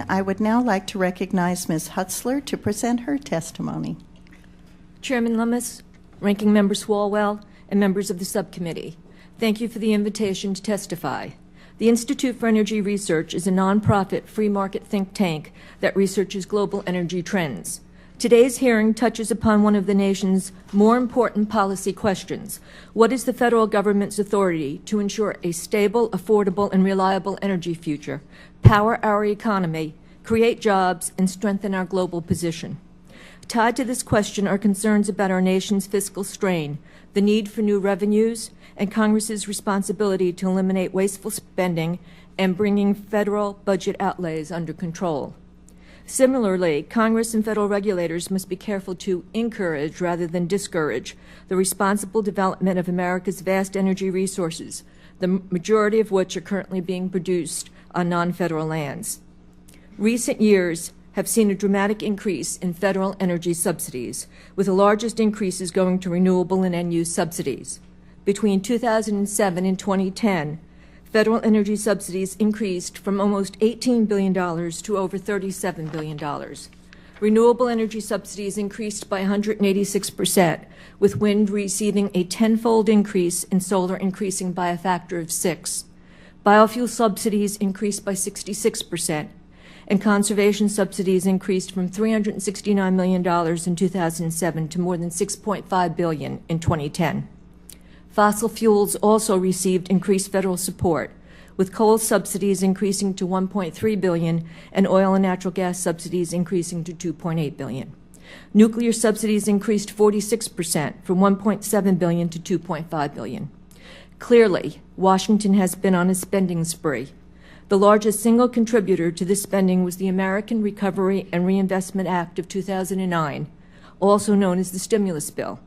I would now like to recognize Ms. Hutzler to present her testimony. Chairman Lummis, Ranking Member Swalwell, and members of the subcommittee, thank you for the invitation to testify. The Institute for Energy Research is a nonprofit free market think tank that researches global energy trends. Today's hearing touches upon one of the nation's more important policy questions. What is the federal government's authority to ensure a stable, affordable, and reliable energy future, power our economy, create jobs, and strengthen our global position? Tied to this question are concerns about our nation's fiscal strain, the need for new revenues, and Congress's responsibility to eliminate wasteful spending and bringing federal budget outlays under control. Similarly, Congress and federal regulators must be careful to encourage rather than discourage the responsible development of America's vast energy resources, the majority of which are currently being produced on non-federal lands. Recent years have seen a dramatic increase in federal energy subsidies, with the largest increases going to renewable and end-use subsidies. Between 2007 and 2010, federal energy subsidies increased from almost $18 billion to over $37 billion. Renewable energy subsidies increased by 186%, with wind receiving a tenfold increase and solar increasing by a factor of 6. Biofuel subsidies increased by 66%, and conservation subsidies increased from $369 million in 2007 to more than $6.5 billion in 2010. Fossil fuels also received increased federal support, with coal subsidies increasing to $1.3 billion and oil and natural gas subsidies increasing to $2.8 billion. Nuclear subsidies increased 46%, from $1.7 billion to $2.5 billion. Clearly, Washington has been on a spending spree. The largest single contributor to this spending was the American Recovery and Reinvestment Act of 2009, also known as the stimulus bill.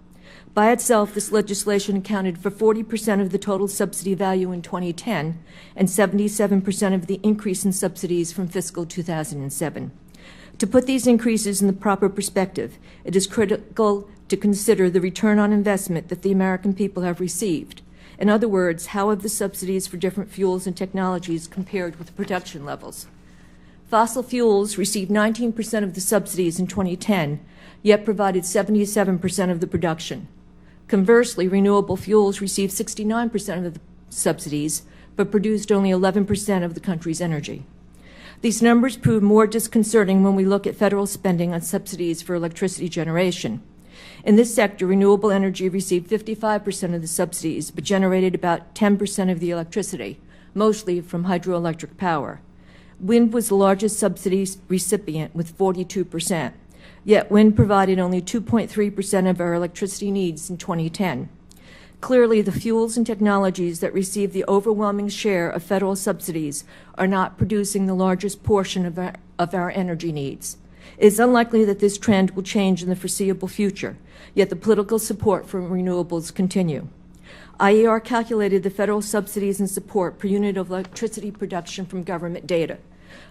By itself, this legislation accounted for 40% of the total subsidy value in 2010 and 77% of the increase in subsidies from fiscal 2007. To put these increases in the proper perspective, it is critical to consider the return on investment that the American people have received. In other words, how have the subsidies for different fuels and technologies compared with production levels? Fossil fuels received 19% of the subsidies in 2010, yet provided 77% of the production. Conversely, renewable fuels received 69% of the subsidies, but produced only 11% of the country's energy. These numbers prove more disconcerting when we look at federal spending on subsidies for electricity generation. In this sector, renewable energy received 55% of the subsidies, but generated about 10% of the electricity, mostly from hydroelectric power. Wind was the largest subsidy recipient with 42%. Yet wind provided only 2.3% of our electricity needs in 2010. Clearly, the fuels and technologies that receive the overwhelming share of federal subsidies are not producing the largest portion of our energy needs. It is unlikely that this trend will change in the foreseeable future, yet the political support for renewables continue. IER calculated the federal subsidies and support per unit of electricity production from government data.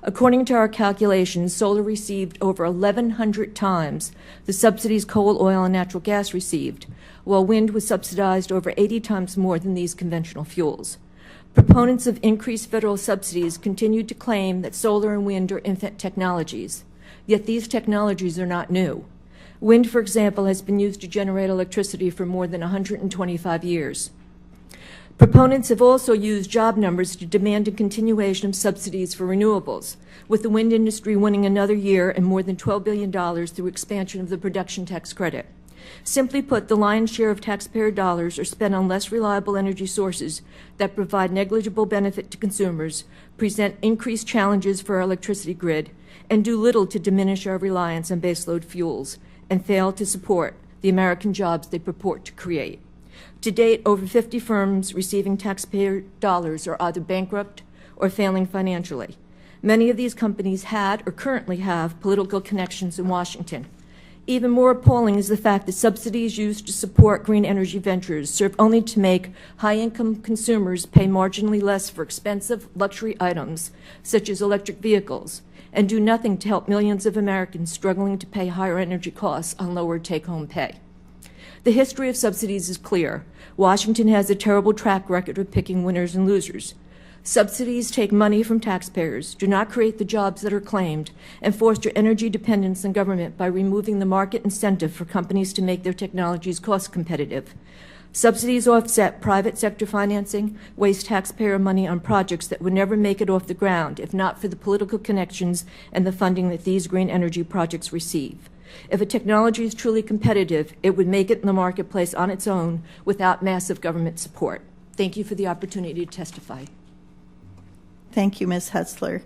According to our calculations, solar received over 1,100 times the subsidies coal, oil, and natural gas received, while wind was subsidized over 80 times more than these conventional fuels. Proponents of increased federal subsidies continue to claim that solar and wind are infant technologies, yet these technologies are not new. Wind, for example, has been used to generate electricity for more than 125 years. Proponents have also used job numbers to demand a continuation of subsidies for renewables, with the wind industry winning another year and more than $12 billion through expansion of the production tax credit. Simply put, the lion's share of taxpayer dollars are spent on less reliable energy sources that provide negligible benefit to consumers, present increased challenges for our electricity grid, and do little to diminish our reliance on baseload fuels, and fail to support the American jobs they purport to create. To date, over 50 firms receiving taxpayer dollars are either bankrupt or failing financially. Many of these companies had or currently have political connections in Washington. Even more appalling is the fact that subsidies used to support green energy ventures serve only to make high-income consumers pay marginally less for expensive luxury items, such as electric vehicles, and do nothing to help millions of Americans struggling to pay higher energy costs on lower take-home pay. The history of subsidies is clear. Washington has a terrible track record of picking winners and losers. Subsidies take money from taxpayers, do not create the jobs that are claimed, and foster energy dependence on government by removing the market incentive for companies to make their technologies cost competitive. Subsidies offset private sector financing, waste taxpayer money on projects that would never make it off the ground if not for the political connections and the funding that these green energy projects receive. If a technology is truly competitive, it would make it in the marketplace on its own without massive government support. Thank you for the opportunity to testify. Thank you, Ms. Hutzler.